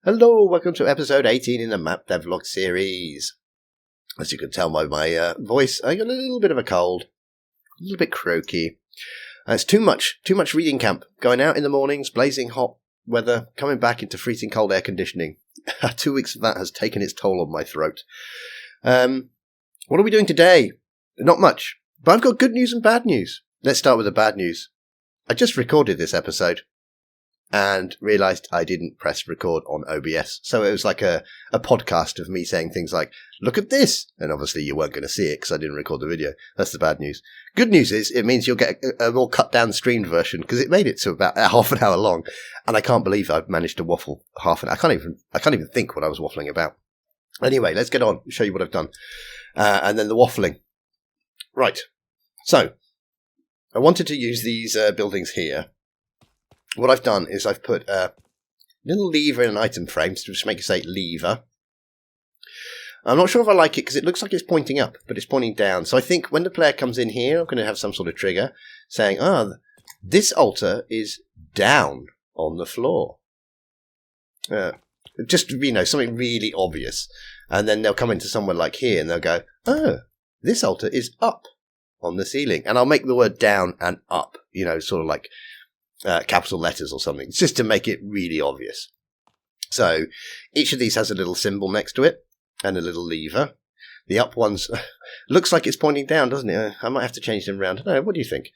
Hello, welcome to episode 18 in the Map DevLog series. As you can tell by my voice, I got a little bit of a cold, a little bit croaky. It's too much reading camp. Going out in the mornings, blazing hot weather, coming back into freezing cold air conditioning. 2 weeks of that has taken its toll on my throat. What are we doing today? Not much, but I've got good news and bad news. Let's start with the bad news. I just recorded this episode and realised I didn't press record on OBS. So it was like a podcast of me saying things like, look at this. And obviously you weren't going to see it because I didn't record the video. That's the bad news. Good news is it means you'll get a more cut down streamed version because it made it to about half an hour long. And I can't believe I've managed to waffle half an hour. I can't even think what I was waffling about. Anyway, let's get on. Show you what I've done. And then the waffling. Right. So I wanted to use these buildings here. What I've done is I've put a little lever in an item frame to just make it say lever. I'm not sure if I like it because it looks like it's pointing up, but it's pointing down. So I think when the player comes in here, I'm going to have some sort of trigger saying, this altar is down on the floor. Just, something really obvious. And then they'll come into somewhere like here and they'll go, this altar is up on the ceiling. And I'll make the word down and up, sort of like capital letters or something. It's just to make it really obvious. So each of these has a little symbol next to it and a little lever. The up ones looks like it's pointing down, doesn't it? I might have to change them around. No, what do you think?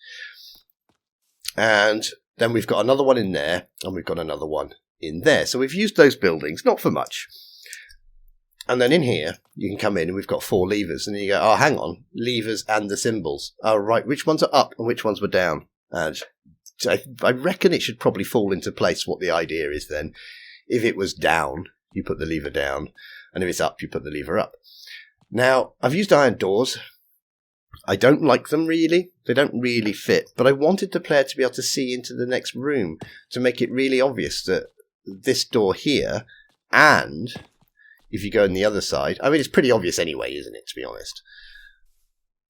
And then we've got another one in there and we've got another one in there. So we've used those buildings, not for much. And then in here, you can come in and we've got 4 levers. And you go, hang on, levers and the symbols. Oh, right, which ones are up and which ones were down? And I reckon it should probably fall into place what the idea is then. If it was down, you put the lever down. And if it's up, you put the lever up. Now, I've used iron doors. I don't like them really. They don't really fit. But I wanted the player to be able to see into the next room to make it really obvious that this door here, and if you go on the other side, I mean, it's pretty obvious anyway, isn't it, to be honest?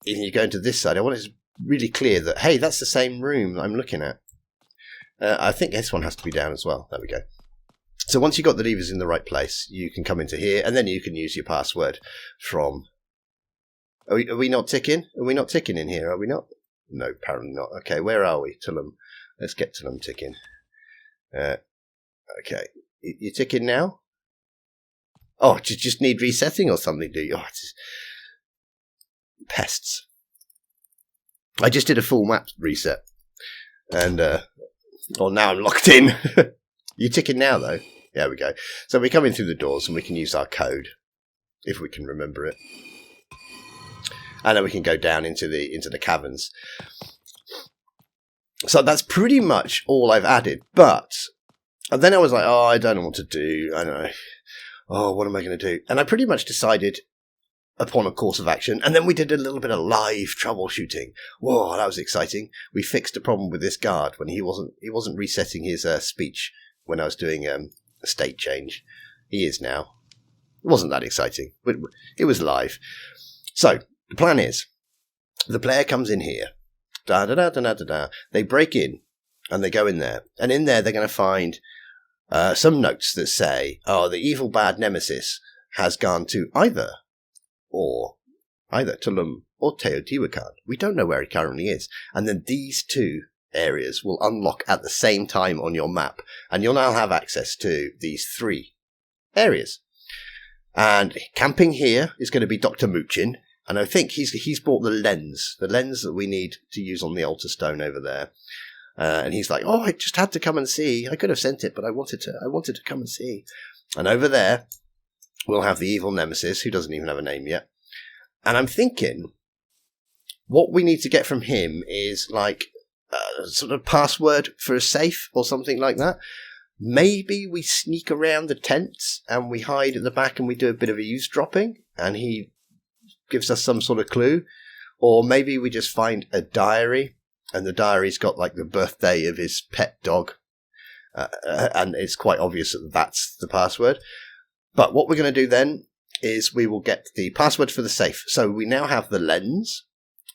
If you go into this side, I want it to really clear that, hey, that's the same room I'm looking at. I think this one has to be down as well. There we go. So once you've got the levers in the right place, you can come into here, and then you can use your password from... Are we not ticking? Are we not ticking in here? Are we not? No, apparently not. Okay, where are we? Tulum. Let's get Tulum ticking. Okay. You ticking now? Oh, do you just need resetting or something, do you? Oh, it's pests. I just did a full map reset. And, now I'm locked in. You ticking now, though? There we go. So we come in through the doors and we can use our code, if we can remember it. And then we can go down into the caverns. So that's pretty much all I've added. But and then I was like, I don't know what to do. I don't know. What am I going to do? And I pretty much decided upon a course of action, and then we did a little bit of live troubleshooting. Whoa, that was exciting. We fixed a problem with this guard when he wasn't resetting his speech when I was doing a state change. He is now. It wasn't that exciting, but it was live. So the plan is, the player comes in here, they break in, and they go in there, and in there they're going to find some notes that say, the evil bad nemesis has gone to either Tulum or Teotihuacan. We don't know where he currently is. And then these 2 areas will unlock at the same time on your map. And you'll now have access to these 3 areas. And camping here is going to be Dr. Moochin. And I think he's bought the lens that we need to use on the altar stone over there. And he's like, I just had to come and see. I could have sent it, but I wanted to come and see. And over there, we'll have the evil nemesis, who doesn't even have a name yet. And I'm thinking, what we need to get from him is like a sort of password for a safe or something like that. Maybe we sneak around the tents and we hide at the back and we do a bit of eavesdropping and he gives us some sort of clue. Or maybe we just find a diary and the diary's got like the birthday of his pet dog. And it's quite obvious that that's the password. But what we're going to do then is we will get the password for the safe. So we now have the lens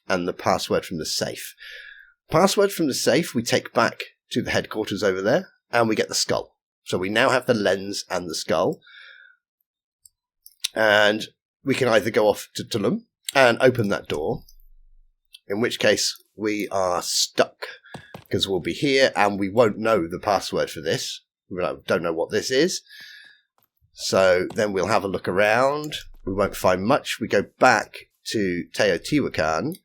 and the password from the safe. Password from the safe we take back to the headquarters over there, and we get the skull. So we now have the lens and the skull. And we can either go off to Tulum and open that door, in which case we are stuck, because we'll be here and we won't know the password for this. We don't know what this is. So then we'll have a look around. We won't find much. We go back to Teotihuacan.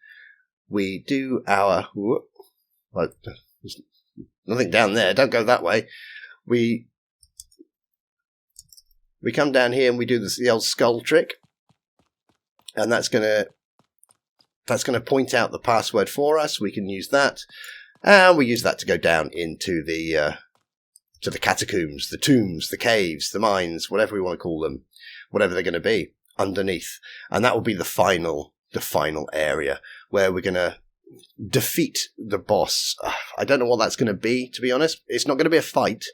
We do our... there's nothing down there. Don't go that way. We come down here and we do the old skull trick. And that's going to point out the password for us. We can use that. And we use that to go down into the catacombs, the tombs, the caves, the mines, whatever we want to call them, whatever they're going to be underneath. And that will be the final area where we're going to defeat the boss. I don't know what that's going to be, to be honest. It's not going to be a fight,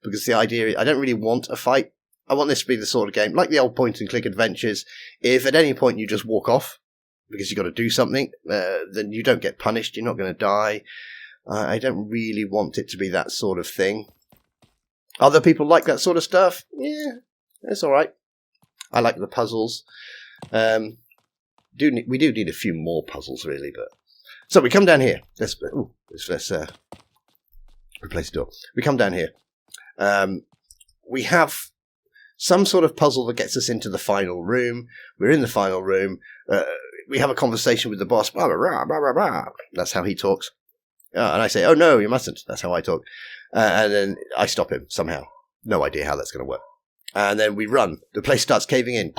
because the idea, I don't really want a fight. I want this to be the sort of game, like the old point-and-click adventures. If at any point you just walk off because you've got to do something, then you don't get punished. You're not going to die. I don't really want it to be that sort of thing. Other people like that sort of stuff. Yeah, it's all right. I like the puzzles. We do need a few more puzzles, really. But so we come down here. Let's replace the door. We come down here. We have some sort of puzzle that gets us into the final room. We're in the final room. We have a conversation with the boss. Blah, blah, blah, blah, blah, blah. That's how he talks. And I say, oh, no, you mustn't. That's how I talk. And then I stop him somehow. No idea how that's going to work. And then we run. The place starts caving in.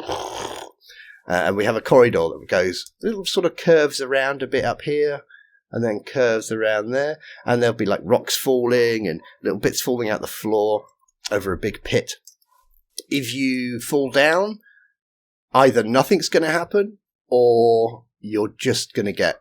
And we have a corridor that goes, little sort of curves around a bit up here, and then curves around there. And there'll be like rocks falling and little bits falling out the floor over a big pit. If you fall down, either nothing's going to happen, or you're just going to get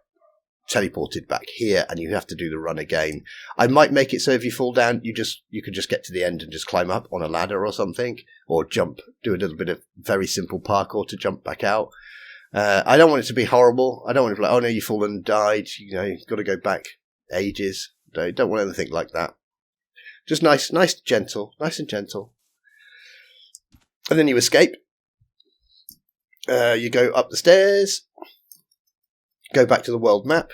teleported back here and you have to do the run again. I might make it so if you fall down, you can just get to the end and just climb up on a ladder or something, or jump, do a little bit of very simple parkour to jump back out. I don't want it to be horrible. I don't want it to be like, oh no, you've fallen and died. You know, you've got to go back ages. Don't want anything like that. Just nice and gentle. And then you escape. You go up the stairs. Go back to the world map,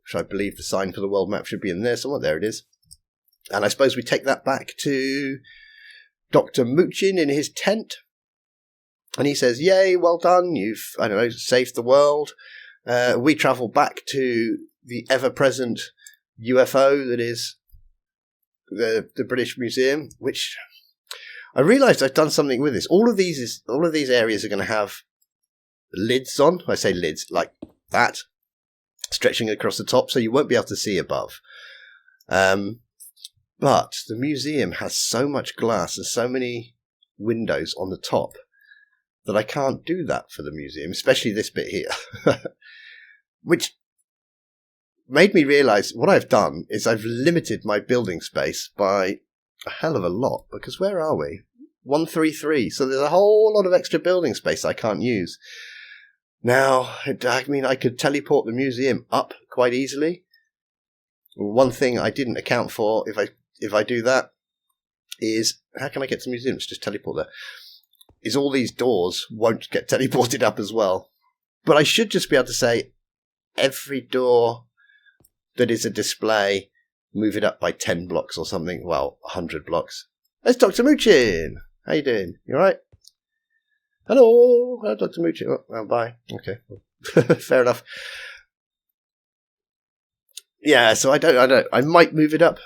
which I believe the sign for the world map should be in there somewhere. There it is. And I suppose we take that back to Dr. Muchin in his tent. And he says, yay, well done. You've, saved the world. We travel back to the ever-present UFO that is the British Museum, which I realised I've done something with this. All of these areas are going to have lids on. I say lids like that, stretching across the top, so you won't be able to see above. But the museum has so much glass and so many windows on the top that I can't do that for the museum, especially this bit here. Which made me realise what I've done is I've limited my building space by a hell of a lot, because where are we? 133, so there's a whole lot of extra building space I can't use. Now, I could teleport the museum up quite easily. One thing I didn't account for, if I do that, is how can I get to the museum? Just teleport there. Is all these doors won't get teleported up as well. But I should just be able to say, every door that is a display, move it up by 10 blocks or something. Well, 100 blocks. There's Dr. Muchin. How you doing? You alright? Hello, Dr. Muchin. Oh, bye. Okay, fair enough. Yeah, so I might move it up.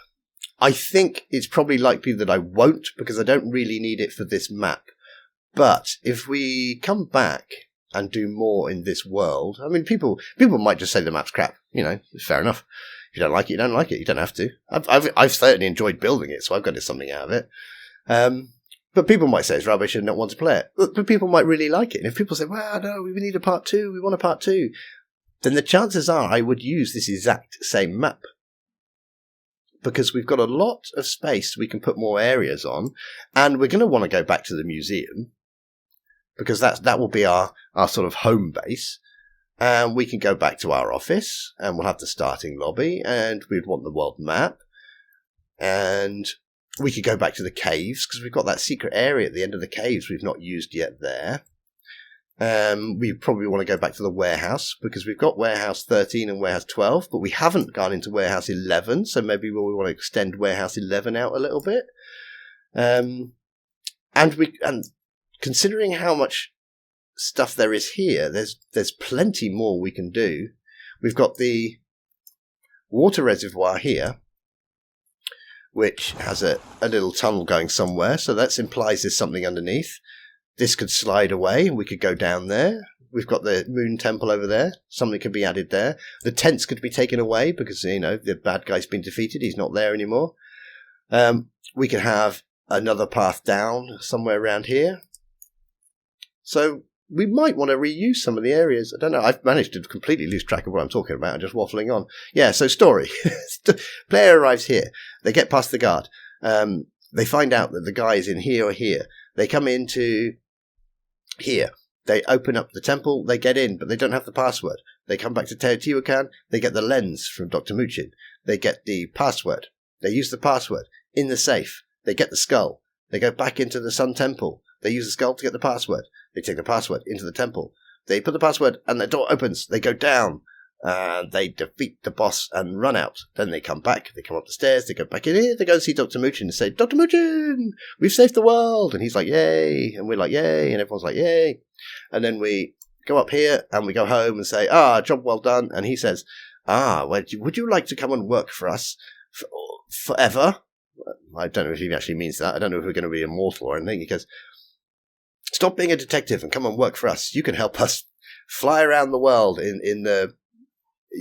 I think it's probably likely that I won't, because I don't really need it for this map. But if we come back and do more in this world, I mean, people might just say the map's crap. You know, fair enough. If you don't like it, you don't like it. You don't have to. I've certainly enjoyed building it, so I've got something out of it. But people might say it's rubbish and not want to play it. But people might really like it. And if people say, well, no, we need a part 2, we want a part 2, then the chances are I would use this exact same map. Because we've got a lot of space we can put more areas on, and we're going to want to go back to the museum, because that will be our sort of home base. And we can go back to our office, and we'll have the starting lobby, and we'd want the world map. And We could go back to the caves, because we've got that secret area at the end of the caves we've not used yet there. We probably want to go back to the warehouse, because we've got warehouse 13 and warehouse 12, but we haven't gone into warehouse 11, so maybe we want to extend warehouse 11 out a little bit. And considering how much stuff there is here, there's plenty more we can do. We've got the water reservoir here, which has a little tunnel going somewhere, so that implies there's something underneath. This could slide away, and we could go down there. We've got the moon temple over there. Something could be added there. The tents could be taken away because, the bad guy's been defeated. He's not there anymore. We could have another path down somewhere around here. So we might want to reuse some of the areas. I don't know. I've managed to completely lose track of what I'm talking about. I'm just waffling on. Yeah, so story. Player arrives here. They get past the guard. They find out that the guy is in here or here. They come into here. They open up the temple. They get in, but they don't have the password. They come back to Teotihuacan. They get the lens from Dr. Muchin. They get the password. They use the password in the safe. They get the skull. They go back into the Sun Temple. They use the skull to get the password. They take the password into the temple. They put the password and the door opens. They go down. They defeat the boss and run out. Then they come back. They come up the stairs. They go back in here. They go and see Dr. Muchin and say, Dr. Muchin, we've saved the world. And he's like, yay. And we're like, yay. And everyone's like, yay. And then we go up here and we go home and say, job well done. And he says, would you like to come and work for us forever? I don't know if he actually means that. I don't know if we're going to be immortal or anything. He goes, stop being a detective and come and work for us. You can help us fly around the world in the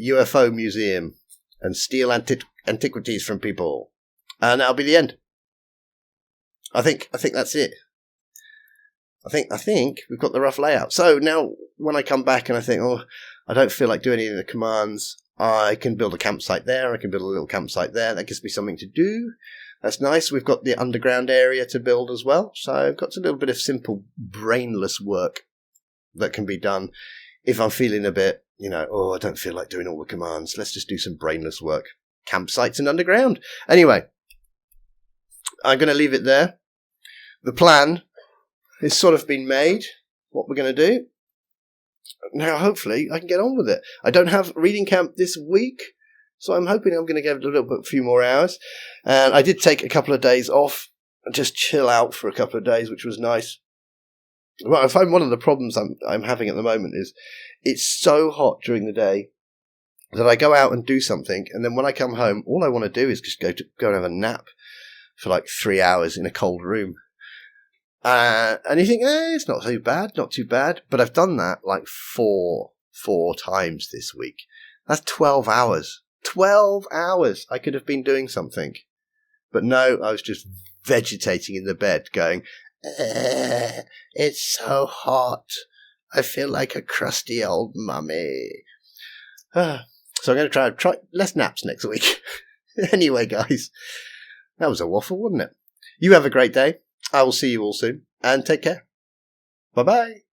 UFO museum and steal antiquities from people. And that'll be the end. I think that's it. I think we've got the rough layout. So now when I come back and I think, I don't feel like doing any of the commands, I can build a campsite there. I can build a little campsite there. That gives me something to do. That's nice. We've got the underground area to build as well. So I've got a little bit of simple brainless work that can be done if I'm feeling a bit, I don't feel like doing all the commands. Let's just do some brainless work. Campsites and underground. Anyway, I'm going to leave it there. The plan has sort of been made, what we're going to do. Now, hopefully, I can get on with it. I don't have reading camp this week, so I'm hoping I'm going to get a few more hours. And I did take a couple of days off and just chill out for a couple of days, which was nice. Well, I find one of the problems I'm having at the moment is it's so hot during the day that I go out and do something, and then when I come home, all I want to do is just go and have a nap for like 3 hours in a cold room. And you think, it's not too bad. But I've done that like four times this week. That's 12 hours. 12 hours I could have been doing something. But no, I was just vegetating in the bed going, it's so hot. I feel like a crusty old mummy. So I'm going to try less naps next week. Anyway, guys, that was a waffle, wasn't it? You have a great day. I will see you all soon, and take care. Bye-bye.